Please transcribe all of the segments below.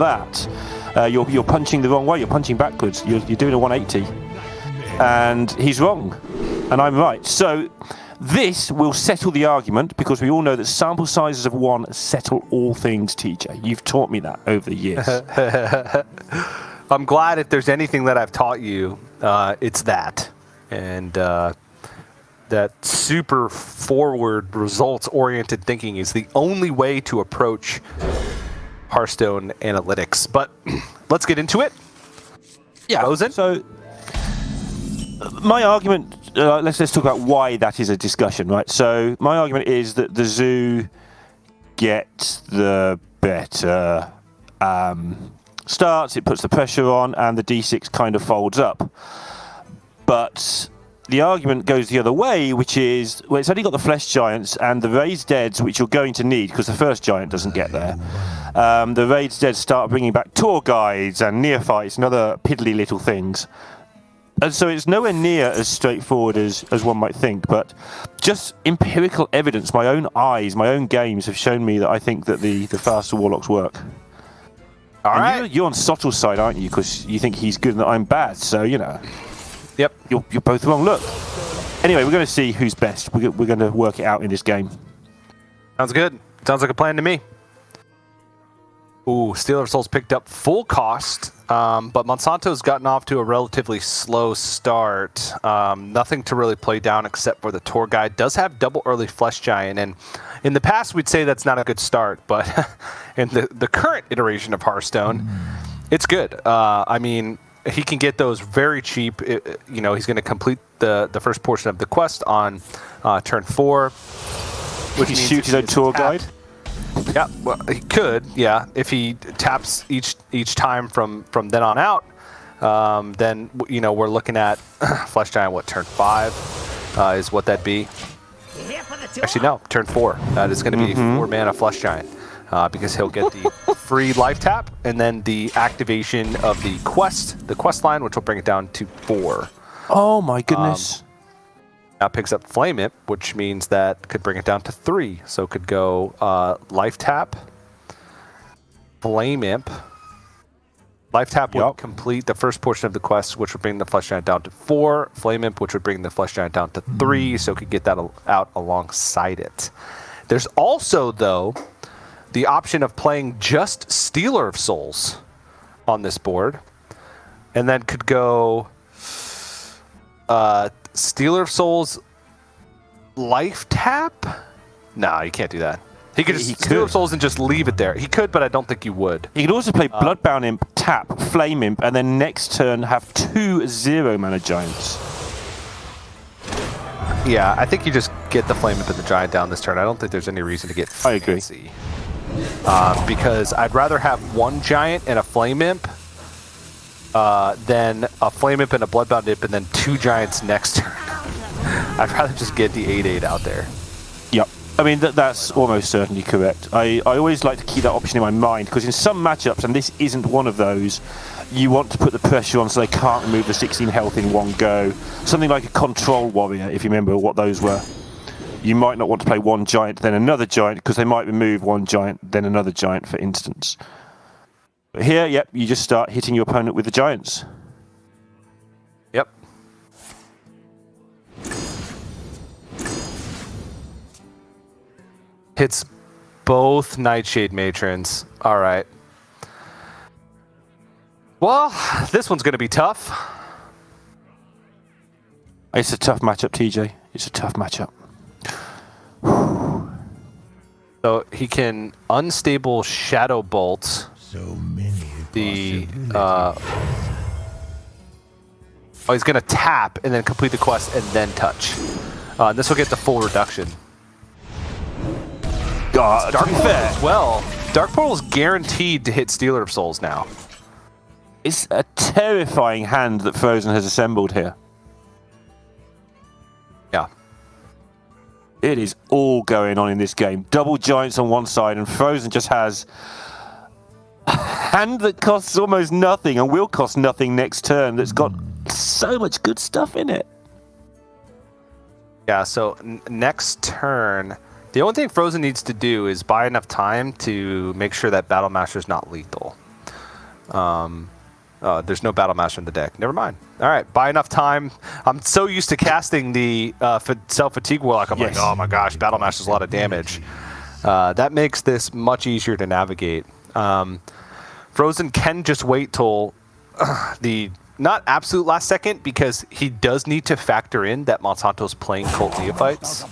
that, you're punching the wrong way. You're punching backwards. You're doing a 180, and he's wrong, and I'm right. So this will settle the argument, because we all know that sample sizes of 1 settle all things, TJ. You've taught me that over the years. I'm glad if there's anything that I've taught you, it's that. And that super forward, results-oriented thinking is the only way to approach Hearthstone analytics. But let's get into it. Yeah. Rosen? So my argument, let's talk about why that is a discussion, right? So my argument is that the zoo gets the better starts, it puts the pressure on, and the D6 kind of folds up. But the argument goes the other way, which is, well, it's only got the flesh giants and the raised deads, which you're going to need because the first giant doesn't get there. The raised deads start bringing back tour guides and neophytes and other piddly little things. And so it's nowhere near as straightforward as one might think, but just empirical evidence, my own eyes, my own games have shown me that I think that the faster warlocks work. All right. You're on Sottle's side, aren't you? Because you think he's good and that I'm bad, so, you know. Yep. You're both wrong. Look. Anyway, we're going to see who's best. We're going to work it out in this game. Sounds good. Sounds like a plan to me. Ooh, Stealer of Souls picked up full cost, but Monsanto's gotten off to a relatively slow start. Nothing to really play down except for the tour guide. Does have double early flesh giant, and in the past we'd say that's not a good start, but in the current iteration of Hearthstone, it's good. I mean, he can get those very cheap. He's going to complete the first portion of the quest on turn 4. Would he shoot his own tour guide? Yeah, well, he could. Yeah, if he taps each time from then on out, then we're looking at flesh giant. What, turn 5 is what that'd be? Actually, no, turn 4. That is going to be 4 mana flesh giant. Because he'll get the free life tap and then the activation of the quest line, which will bring it down to 4. Oh my goodness. Now picks up Flame Imp, which means that could bring it down to 3. So it could go life tap, Flame Imp. Life tap would complete the first portion of the quest, which would bring the flesh giant down to 4. Flame Imp, which would bring the flesh giant down to 3. So it could get that out alongside it. There's also, though, the option of playing just Stealer of Souls on this board, and then could go Stealer of Souls life tap? No, you can't do that. He could just Stealer of Souls and just leave it there. He could, but I don't think you would. He could also play Bloodbound Imp, tap, Flame Imp, and then next turn have 2 0-mana giants. Yeah, I think you just get the Flame Imp and the giant down this turn. I don't think there's any reason to get fancy. I agree. Because I'd rather have 1 giant and a Flame Imp than a Flame Imp and a Bloodbound Imp and then 2 giants next turn. I'd rather just get the 8/8 out there. Yep. I mean, that's almost certainly correct. I always like to keep that option in my mind, because in some matchups, and this isn't one of those, you want to put the pressure on so they can't remove the 16 health in one go. Something like a Control Warrior, if you remember what those were. You might not want to play 1 giant, then another giant, because they might remove 1 giant, then another giant, for instance. But here, yep, you just start hitting your opponent with the giants. Yep. Hits both Nightshade Matrons. All right. Well, this one's going to be tough. It's a tough matchup, TJ. It's a tough matchup. So he can unstable Shadow Bolt. So many. He's going to tap and then complete the quest and then touch. This will get the full reduction. God, Dark Portal as well. Dark Portal is guaranteed to hit Stealer of Souls now. It's a terrifying hand that Frozen has assembled here. Yeah. It is all going on in this game. Double giants on one side, and Frozen just has a hand that costs almost nothing and will cost nothing next turn that's got so much good stuff in it. Yeah, so next turn, the only thing Frozen needs to do is buy enough time to make sure that Battle Master is not lethal. There's no Battle Master in the deck. Never mind. All right, buy enough time. I'm so used to casting the self-fatigue warlock. I'm like, oh my gosh, Battle Master's a lot of damage. That makes this much easier to navigate. Frozen can just wait till the not absolute last second, because he does need to factor in that Monsanto's playing Cult Neophytes.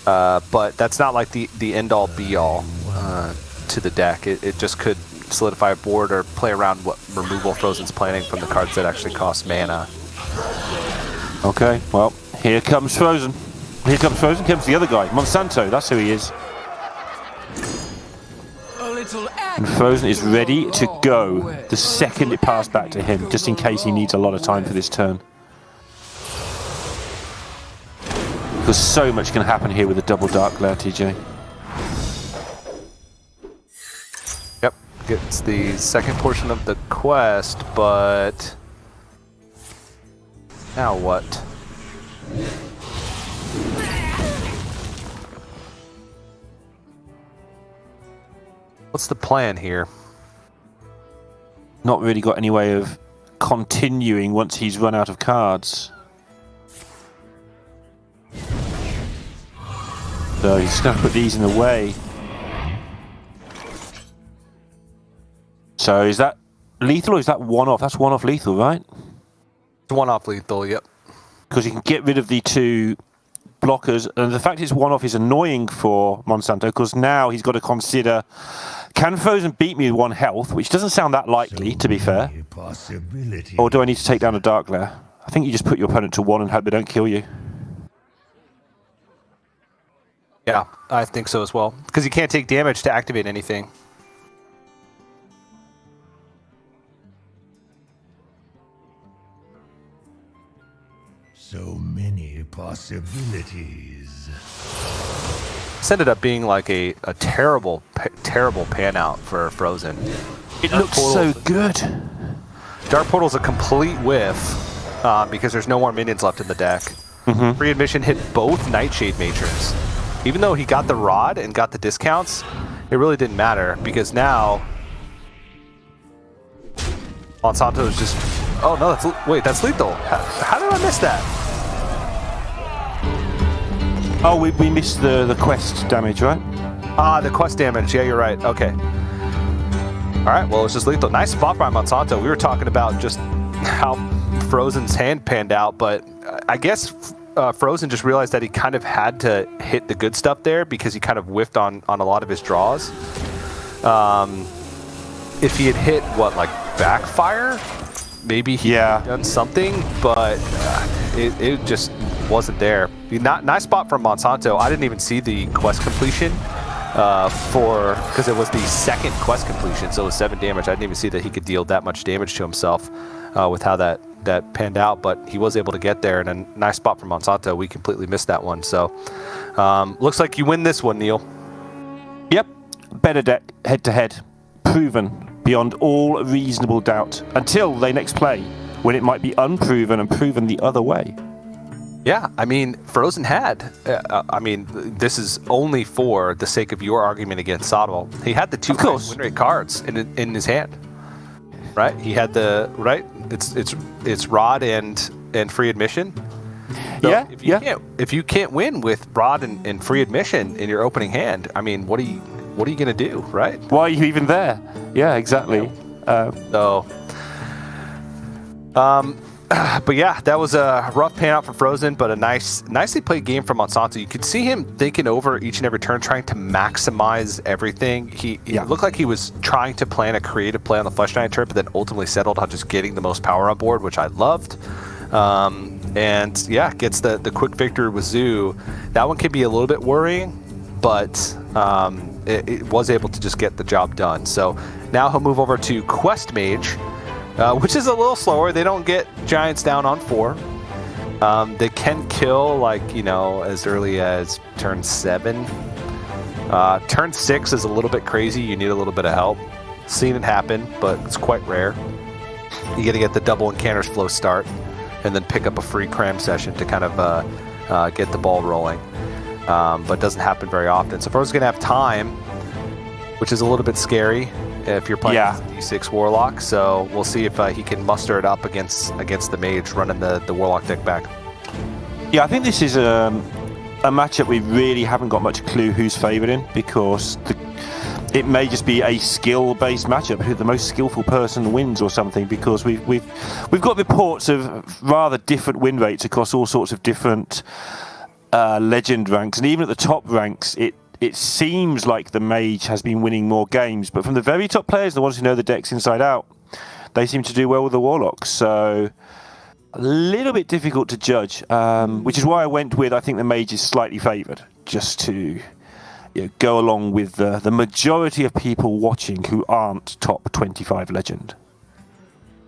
But that's not like the end-all be-all to the deck. It just could solidify a board or play around what removal Frozen's planning from the cards that actually cost mana. Okay, well, here comes Frozen. Here comes Frozen, comes the other guy, Monsanto, that's who he is. And Frozen is ready to go the second it passed back to him, just in case he needs a lot of time for this turn. Because so much can happen here with a double Dark Glare, TJ. Yep, gets the second portion of the quest, but now what? What's the plan here? Not really got any way of continuing once he's run out of cards. So he's just going to put these in the way. So is that lethal or is that one-off? That's one-off lethal, right? It's one-off lethal, yep. Because you can get rid of the two blockers. And the fact it's one-off is annoying for Monsanto, because now he's got to consider, can Frozen beat me with 1 health, which doesn't sound that likely, to be fair. Or do I need to take down a Dark Glare? I think you just put your opponent to 1 and hope they don't kill you. Yeah, I think so as well. Because you can't take damage to activate anything. So many possibilities. This ended up being like a terrible pan out for Frozen. It looks so good. Dark Portal's a complete whiff because there's no more minions left in the deck. Free Admission hit both Nightshade Matrons. Even though he got the Rod and got the discounts, it really didn't matter, because now Monsanto is just... Oh no, that's lethal. How did I miss that? Oh, we missed the quest damage, right? Ah, the quest damage. Yeah, you're right. Okay. All right, well, it's just lethal. Nice spot by Monsanto. We were talking about just how Frozen's hand panned out, but I guess Frozen just realized that he kind of had to hit the good stuff there, because he kind of whiffed on a lot of his draws. If he had hit, like Backfire, maybe he had done something, but it just wasn't there. Nice spot from Monsanto. I didn't even see the quest completion because it was the second quest completion, so it was 7 damage. I didn't even see that he could deal that much damage to himself with how that panned out, but he was able to get there, and a nice spot from Monsanto. We completely missed that one, so looks like you win this one, Neil. Yep, better deck head-to-head, proven beyond all reasonable doubt, until they next play, when it might be unproven and proven the other way. Yeah, I mean, Frozen had, this is only for the sake of your argument against Sottle. He had the 2 win rate cards in his hand, right? He had the, right? It's Rod and Free Admission. So if you can't win with Rod and Free Admission in your opening hand, I mean, what are you gonna do, right? Why are you even there? Yeah, exactly. But yeah, that was a rough pan out for Frozen, but a nicely played game from Monsanto. You could see him thinking over each and every turn, trying to maximize everything. He looked like he was trying to plan a creative play on the Flesh Giant turn, but then ultimately settled on just getting the most power on board, which I loved. And yeah, gets the quick victory with Zoo. That one can be a little bit worrying, but it was able to just get the job done. So now he'll move over to Quest Mage, which is a little slower. They don't get giants down on 4. They can kill, as early as turn 7. Turn 6 is a little bit crazy. You need a little bit of help. Seen it happen, but it's quite rare. You got to get the double encounters flow start, and then pick up a free cram session to kind of get the ball rolling. But it doesn't happen very often. So Frozen's going to have time which is a little bit scary if you're playing D6 Warlock. So we'll see if he can muster it up against the Mage running the Warlock deck back. Yeah, I think this is a matchup we really haven't got much clue who's favoured in, because it may just be a skill-based matchup. Who the most skillful person wins or something, because we've got reports of rather different win rates across all sorts of different legend ranks, and even at the top ranks, it seems like the Mage has been winning more games, but from the very top players, the ones who know the decks inside out, they seem to do well with the Warlocks. So a little bit difficult to judge, which is why I went with, I think the Mage is slightly favoured, just to go along with the majority of people watching who aren't top 25 legend.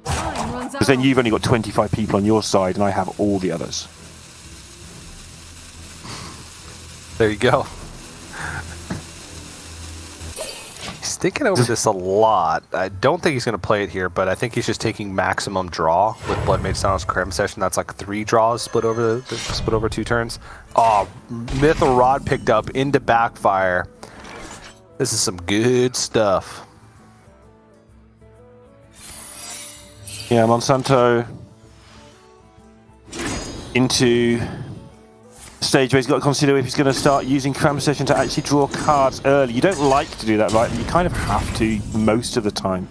Because then you've only got 25 people on your side, and I have all the others. There you go. He's thinking over this a lot. I don't think he's going to play it here, but I think he's just taking maximum draw with Blood Mage Thanos Cram Session. That's like 3 draws split over 2 turns. Oh, Mithril Rod picked up into Backfire. This is some good stuff. Yeah, Monsanto into stage where he's got to consider if he's going to start using Cram Session to actually draw cards early. You don't like to do that, right? But you kind of have to most of the time.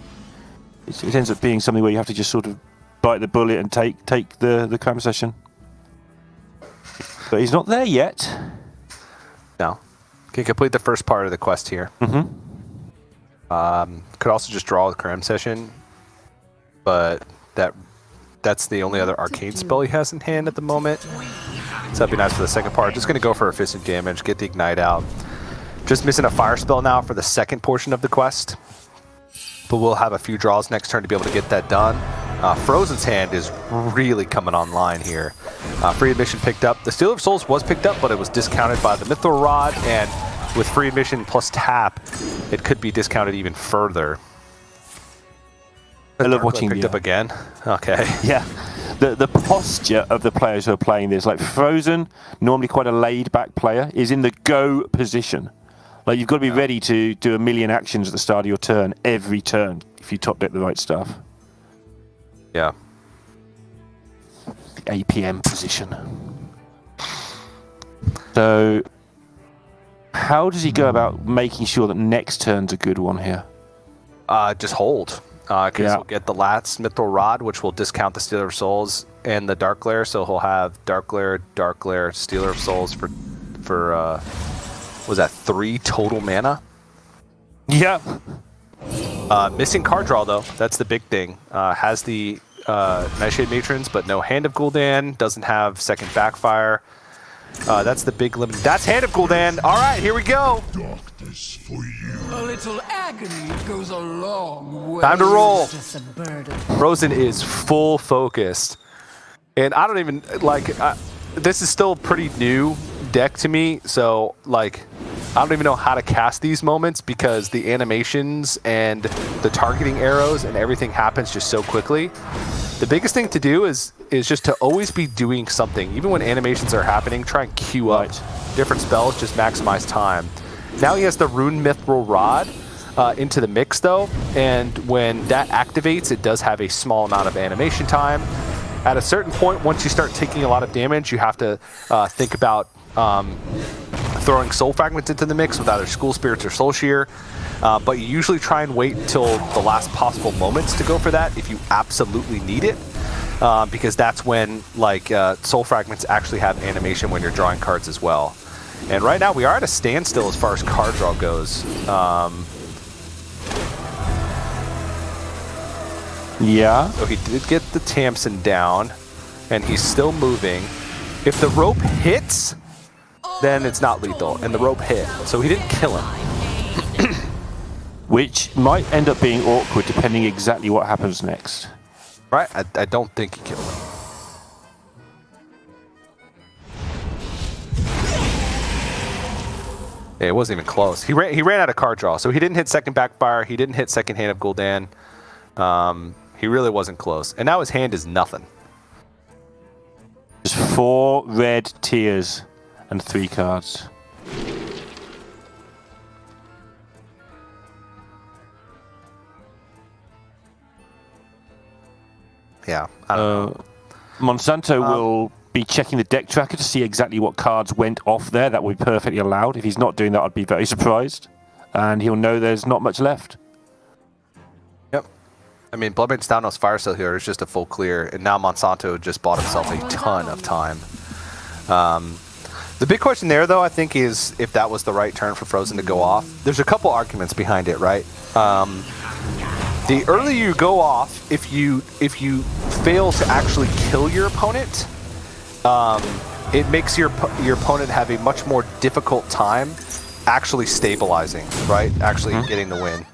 It ends up being something where you have to just sort of bite the bullet and take the Cram Session. But he's not there yet. No. Can complete the first part of the quest here. Mm-hmm. Could also just draw with Cram Session, but that's the only other arcane spell he has in hand at the moment. So that'd be nice for the second part. Just going to go for efficient damage, get the Ignite out. Just missing a fire spell now for the second portion of the quest. But we'll have a few draws next turn to be able to get that done. Frozen's hand is really coming online here. Free Admission picked up. The Stealer of Souls was picked up, but it was discounted by the Mithril Rod. And with Free Admission plus tap, it could be discounted even further. I love watching picked up again. Okay. Yeah. The posture of the players who are playing this, like Frozen, normally quite a laid-back player, is in the go position. Like, you've got to be ready to do a million actions at the start of your turn, every turn, if you top deck the right stuff. Yeah. APM position. So, how does he go about making sure that next turn's a good one here? Just hold. Because he'll get the last Mithril Rod, which will discount the Stealer of Souls and the Dark Glare, so he'll have Dark Glare, Stealer of Souls for was that 3 total mana? Yeah. Missing card draw, though. That's the big thing. Has the Nightshade Matrons, but no Hand of Gul'dan. Doesn't have second Backfire. That's the big limit. That's Hand of Gul'dan. All right, here we go. Darkness for you. A little agony goes a long way. Time to roll. Just a burden. Frozen is full focused. And I don't even, this is still a pretty new deck to me, so, I don't even know how to cast these moments because the animations and the targeting arrows and everything happens just so quickly. The biggest thing to do is just to always be doing something. Even when animations are happening, try and queue up different spells, just maximize time. Now he has the Rune Mithril Rod into the mix, though, and when that activates, it does have a small amount of animation time. At a certain point, once you start taking a lot of damage, you have to think about throwing Soul Fragments into the mix with either School Spirits or Soul Shear. But you usually try and wait until the last possible moments to go for that if you absolutely need it. Because that's when Soul Fragments actually have animation when you're drawing cards as well. And right now we are at a standstill as far as card draw goes. Yeah. So he did get the Tamsin down, and he's still moving. If the rope hits, then it's not lethal, and the rope hit. So he didn't kill him. Which might end up being awkward depending exactly what happens next. Right? I don't think he killed him. Yeah, it wasn't even close. He ran out of card draw, so he didn't hit second Backfire. He didn't hit second Hand of Gul'dan. He really wasn't close. And now his hand is nothing. Just 4 red tears and 3 cards. Yeah, I don't know. Monsanto will be checking the deck tracker to see exactly what cards went off there. That would be perfectly allowed. If he's not doing that, I'd be very surprised. And he'll know there's not much left. Yep. I mean, Bloodbane's Downhouse Fire Sale here is just a full clear, and now Monsanto just bought himself a ton of time. The big question there, though, I think, is if that was the right turn for Frozen to go off. There's a couple arguments behind it, right? The earlier you go off, if you fail to actually kill your opponent, it makes your opponent have a much more difficult time actually stabilizing, right? Actually getting the win.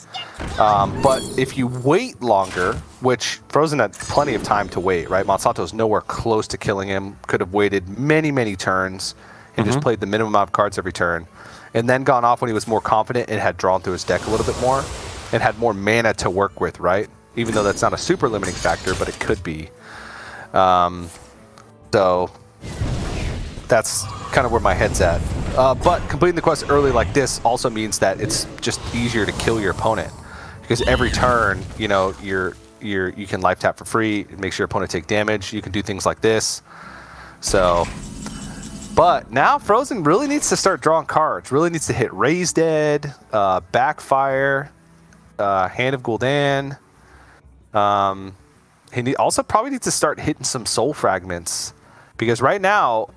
But if you wait longer, which Frozen had plenty of time to wait, right? Monsanto's nowhere close to killing him. Could have waited many, many turns and just played the minimum amount of cards every turn. And then gone off when he was more confident and had drawn through his deck a little bit more and had more mana to work with, right? Even though that's not a super limiting factor, but it could be. So that's kind of where my head's at. But completing the quest early like this also means that it's just easier to kill your opponent. Because every turn, you know, you can life tap for free. It makes your opponent take damage. You can do things like this. So, but now Frozen really needs to start drawing cards. Really needs to hit Raise Dead, Backfire, Hand of Gul'dan. He also probably needs to start hitting some Soul Fragments. Because right now,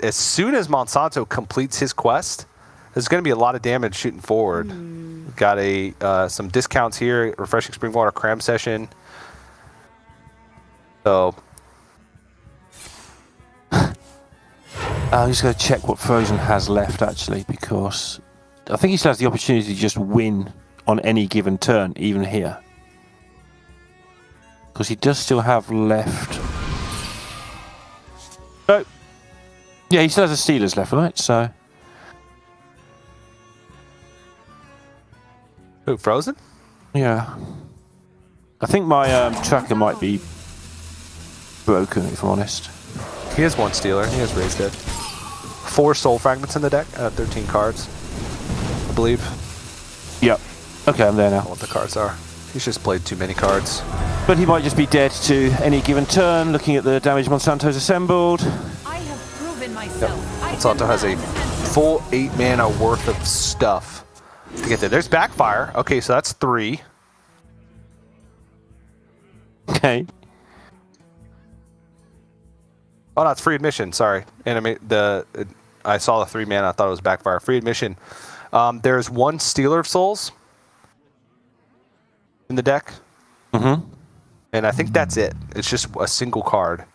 as soon as Monsanto completes his quest, there's going to be a lot of damage shooting forward. Got some discounts here, Refreshing Springwater Cram Session. So I'm just going to check what Frozen has left, actually, because I think he still has the opportunity to just win on any given turn, even here. Because he does still have left... Oh, yeah, he still has a Steelers left, right? So... Who, Frozen? Yeah. I think my tracker might be broken, if I'm honest. He has one Stealer. He has Raised Dead. 4 Soul Fragments in the deck. 13 cards, I believe. Yep. Okay, I'm there now. I don't know what the cards are. He's just played too many cards. But he might just be dead to any given turn, looking at the damage Monsanto's assembled. I have proven myself. Monsanto has a full 8 mana worth of stuff to get there. There's Backfire. Okay, so that's 3. Okay. Oh, no, it's Free Admission. Sorry. I saw the 3 mana. I thought it was Backfire. Free Admission. There's 1 Stealer of Souls in the deck. Mm-hmm. And I think that's it. It's just a single card.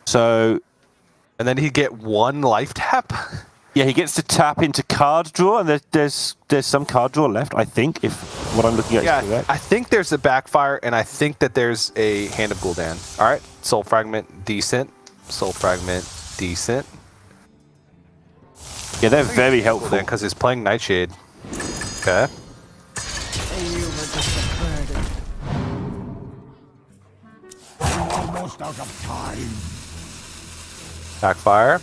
So... And then he'd get 1 life tap? Yeah, he gets to tap into card draw, and there's some card draw left, I think, if what I'm looking at is correct. I think there's a Backfire, and I think that there's a Hand of Gul'dan. All right, Soul Fragment, decent. Soul Fragment, decent. Yeah, they're very helpful. Because he's playing Nightshade. Okay. Almost out of time. Backfire.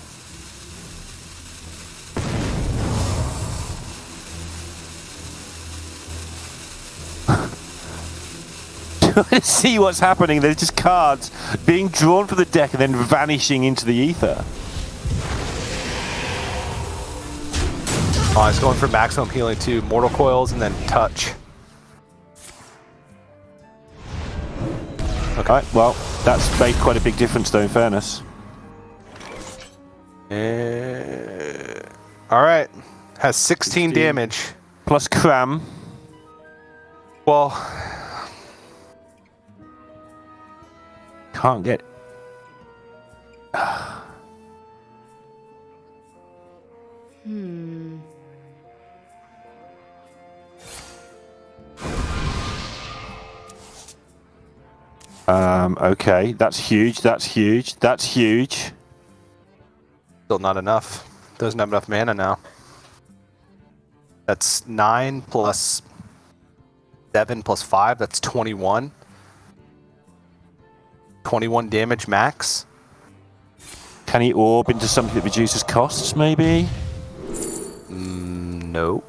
To see what's happening, there's just cards being drawn from the deck and then vanishing into the ether. Oh, he's going for maximum healing too. Mortal Coils and then Touch. Okay, well, that's made quite a big difference though, in fairness. All right. Has 16 damage. Plus Cram. Well... Can't get... Okay, that's huge, that's huge, that's huge. Still not enough. Doesn't have enough mana now. That's 9 plus 7 plus 5, that's 21. 21 damage max. Can he orb into something that reduces costs, maybe? Nope.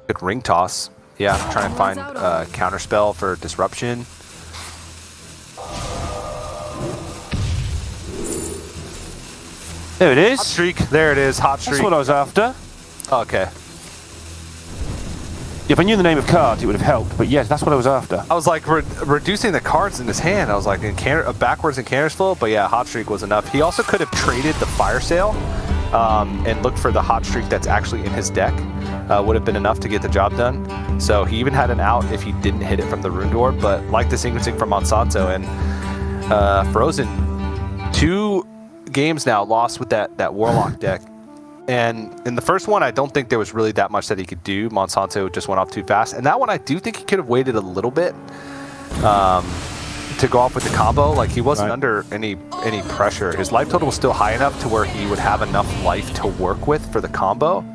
Good Ring Toss. Yeah, try and find a counterspell for Disruption. There it is. Hot streak. There it is. Hot streak. That's what I was after. Okay. If I knew the name of cards, it would have helped. But yes, that's what I was after. I was like reducing the cards in his hand. I was like backwards in Canner's Flow, but yeah, Hot Streak was enough. He also could have traded the Fire Sale and looked for the Hot Streak that's actually in his deck. Would have been enough to get the job done. So he even had an out if he didn't hit it from the Rune Door. But like the sequencing from Monsanto and Frozen, 2 games now lost with that Warlock deck. And in the first one, I don't think there was really that much that he could do. Monsanto just went off too fast. And that one, I do think he could have waited a little bit to go off with the combo. Like, he wasn't under any pressure. His life total was still high enough to where he would have enough life to work with for the combo.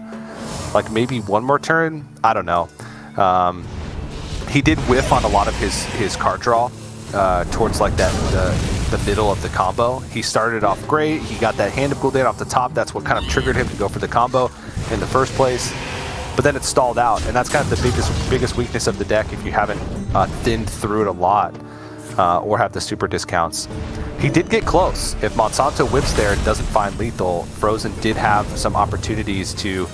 Like, maybe one more turn? I don't know. He did whiff on a lot of his card draw towards, like, the middle of the combo. He started off great. He got that Hand of Gul'dan off the top. That's what kind of triggered him to go for the combo in the first place. But then it stalled out, and that's kind of the biggest weakness of the deck if you haven't thinned through it a lot or have the super discounts. He did get close. If Monsanto whips there and doesn't find lethal, Frozen did have some opportunities to,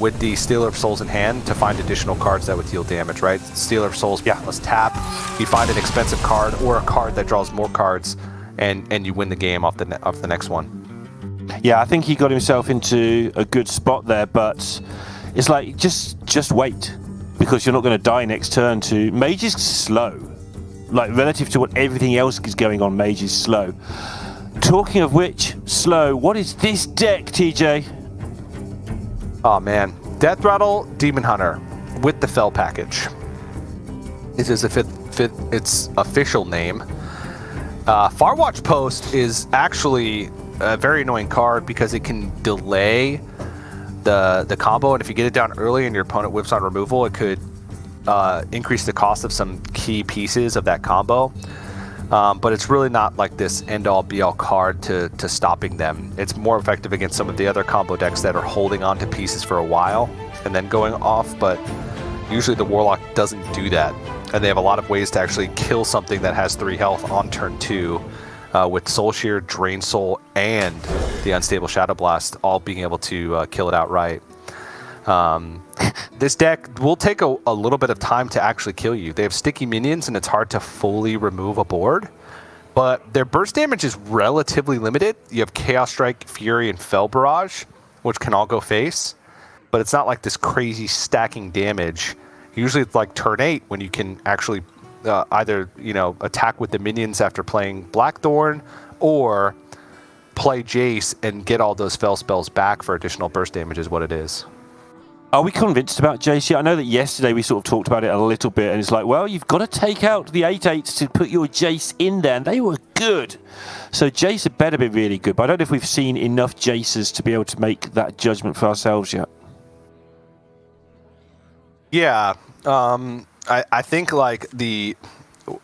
with the Stealer of Souls in hand, to find additional cards that would deal damage, right? Stealer of Souls plus tap. You find an expensive card or a card that draws more cards, and you win the game off the next one. Yeah, I think he got himself into a good spot there, but it's like, just wait, because you're not going to die next turn to... Mage is slow. Like, relative to what everything else is going on, Mage is slow. Talking of which, slow, what is this deck, TJ? Oh man, Death Rattle Demon Hunter with the Fell package. This is its official name. Farwatch Post is actually a very annoying card because it can delay the combo, and if you get it down early and your opponent whips on removal, it could increase the cost of some key pieces of that combo. But it's really not like this end-all be-all card to stopping them. It's more effective against some of the other combo decks that are holding on to pieces for a while and then going off, but usually the Warlock doesn't do that. And they have a lot of ways to actually kill something that has 3 health on turn 2 with Soul Shear, Drain Soul, and the Unstable Shadow Blast all being able to kill it outright. This deck will take a little bit of time to actually kill you. They have sticky minions, and it's hard to fully remove a board, but their burst damage is relatively limited. You have Chaos Strike, Fury, and Fell Barrage, which can all go face, but it's not like this crazy stacking damage. Usually it's like turn 8 when you can actually either attack with the minions after playing Blackthorn, or play Jace and get all those Fell spells back for additional burst damage is what it is. Are we convinced about Jace yet? I know that yesterday we sort of talked about it a little bit, and it's like, well, you've got to take out the 8/8s to put your Jace in there, and they were good. So Jace had better be really good, but I don't know if we've seen enough Jaces to be able to make that judgment for ourselves yet. Yeah, I think like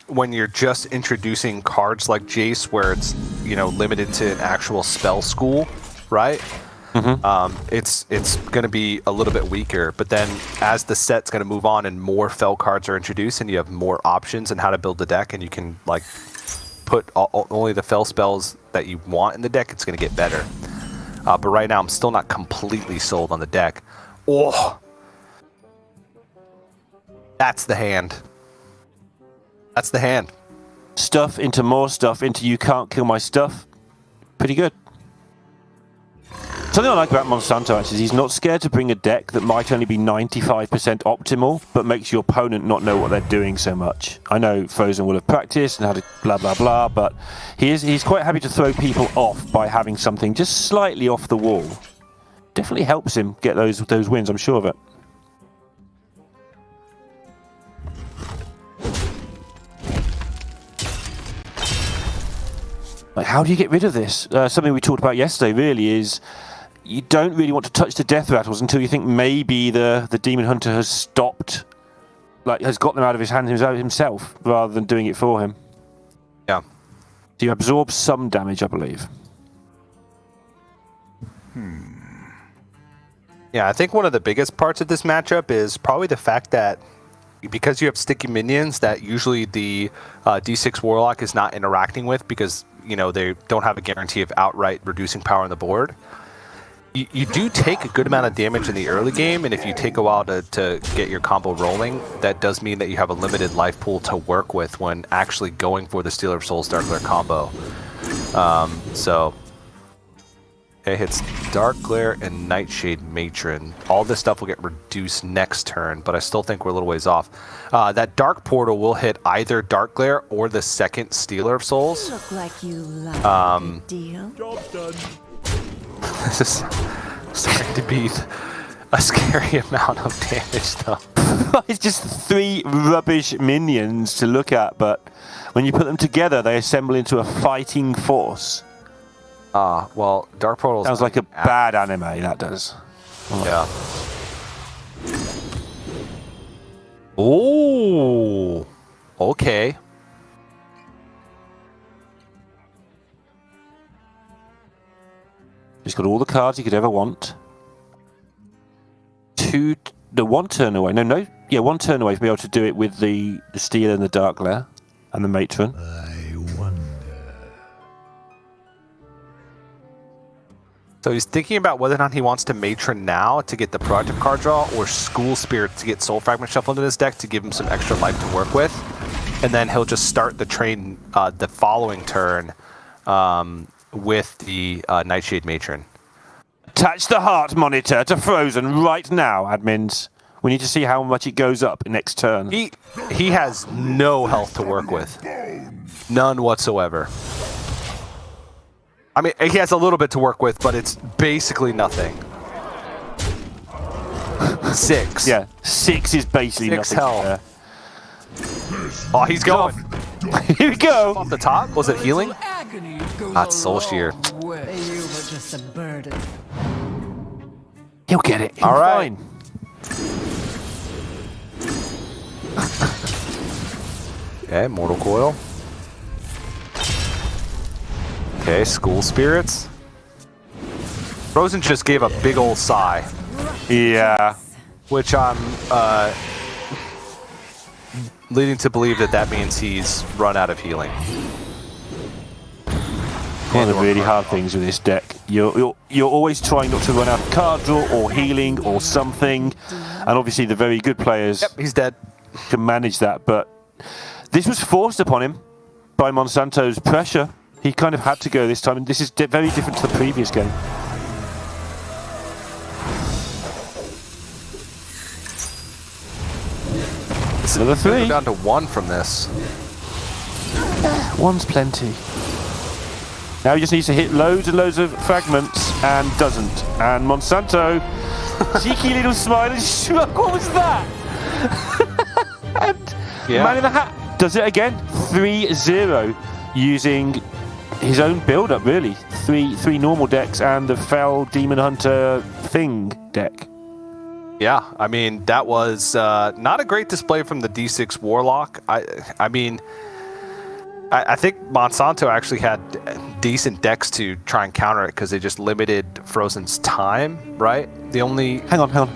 when you're just introducing cards like Jace, where it's limited to an actual spell school, right? It's going to be a little bit weaker, but then as the set's going to move on and more Fell cards are introduced, and you have more options in how to build the deck, and you can like put only the Fell spells that you want in the deck, it's going to get better. But right now, I'm still not completely sold on the deck. Oh, that's the hand. That's the hand. Stuff into more stuff into you can't kill my stuff. Pretty good. Something I like about Monsanto actually is he's not scared to bring a deck that might only be 95% optimal, but makes your opponent not know what they're doing so much. I know Frozen will have practiced and had a blah blah blah, but he's quite happy to throw people off by having something just slightly off the wall. Definitely helps him get those wins, I'm sure of it. Like, how do you get rid of this? Something we talked about yesterday really is you don't really want to touch the death rattles until you think maybe the Demon Hunter has stopped, like has got them out of his hand himself, rather than doing it for him. Yeah. So you absorb some damage, I believe. Yeah, I think one of the biggest parts of this matchup is probably the fact that, because you have sticky minions that usually the D6 Warlock is not interacting with because, they don't have a guarantee of outright reducing power on the board. You do take a good amount of damage in the early game, and if you take a while to get your combo rolling, that does mean that you have a limited life pool to work with when actually going for the Stealer of Souls Dark Glare combo. Okay, hits Dark Glare and Nightshade Matron. All this stuff will get reduced next turn, but I still think we're a little ways off. That Dark Portal will hit either Dark Glare or the second Stealer of Souls. Look like you love a good deal. Job done. This is starting to be a scary amount of damage, though. It's just 3 rubbish minions to look at, but when you put them together, they assemble into a fighting force. Well, Dark Portal Sounds like a bad anime, that does. Yeah. Oh, okay. He's got all the cards he could ever want. 1 turn away. Yeah, 1 turn away to be able to do it with the Stealer and the Dark Glare and the Matron. I wonder. So he's thinking about whether or not he wants to Matron now to get the proactive card draw, or School Spirit to get Soul Fragment shuffled in his deck to give him some extra life to work with. And then he'll just start the train the following turn with the Nightshade Matron. Attach the heart monitor to Frozen right now, admins. We need to see how much it goes up next turn. He has no health to work with. None whatsoever. I mean, he has a little bit to work with, but it's basically nothing. 6. Yeah, 6 is basically 6 nothing. health. Oh, he's going. Here we go. Off the top? Was it healing? Agony goes Not a Soul Shear. long way. You were just a burden. He'll get it. He'll All right. fine. Okay, Mortal Coil. Okay, School Spirits. Frozen just gave a big old sigh, Yeah. which I'm leading to believe that means he's run out of healing. One of the really hard things with this deck, you're always trying not to run out of card draw or healing or something, and obviously the very good players Yep, he's dead. can manage that, but this was forced upon him by Monsanto's pressure. He kind of had to go this time, and this is very different to the previous game. Another We're 3. down to 1 from this. 1's plenty. Now he just needs to hit loads and loads of fragments, and doesn't. And Monsanto, cheeky little smile and shrug. What was that? And Yeah. Man in the Hat does it again. 3-0 using his own build-up, really. Three normal decks and the Fell Demon Hunter Thing deck. Yeah, I mean, that was not a great display from the D6 Warlock. I mean, I think Monsanto actually had decent decks to try and counter it because they just limited Frozen's time, right? The only... Hang on.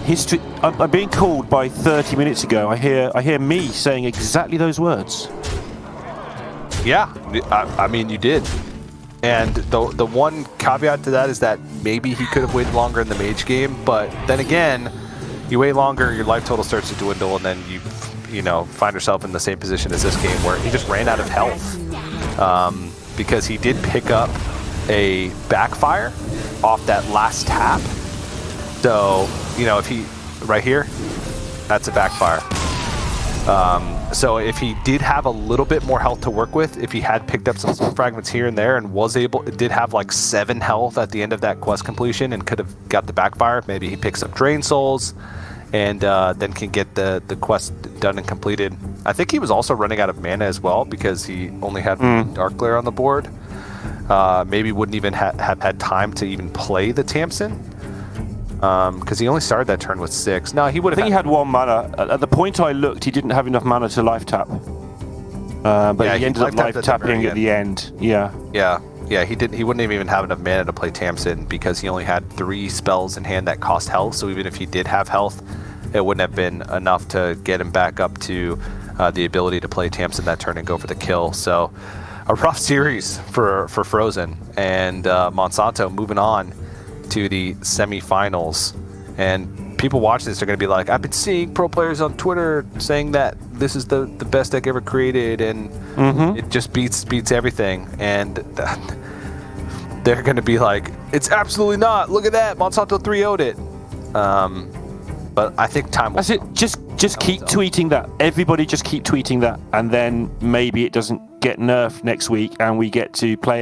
History. I'm being called by 30 minutes ago. I hear me saying exactly those words. Yeah, I mean, you did. And the one caveat to that is that maybe he could have waited longer in the mage game, but then again, you wait longer, your life total starts to dwindle, and then you find yourself in the same position as this game where he just ran out of health. Because he did pick up a backfire off that last tap. So, if he, right here, that's a backfire. So if he did have a little bit more health to work with, if he had picked up some soul fragments here and there and did have like 7 health at the end of that quest completion and could have got the backfire, maybe he picks up Drain Souls and then can get the quest done and completed. I think he was also running out of mana as well because he only had Dark Glare on the board. Maybe wouldn't even have had time to even play the Tamsin. Because he only started that turn with 6. No, he would have. I think he had 1 mana. At the point I looked, he didn't have enough mana to life tap. But Yeah, he ended up life tapping at the end. Yeah. Yeah, he didn't. He wouldn't even have enough mana to play Tamsin because he only had 3 spells in hand that cost health. So even if he did have health it wouldn't have been enough to get him back up to the ability to play Tamsin that turn and go for the kill. So a rough series for Frozen, and Monsanto moving on to the semifinals. And people watching this are going to be like, I've been seeing pro players on Twitter saying that this is the best deck ever created, and it just beats everything. And they're going to be like, it's absolutely not. Look at that. Monsanto 3-0'd it. But I think time will That's it. Just keep tweeting that. Everybody just keep tweeting that. And then maybe it doesn't get nerfed next week and we get to play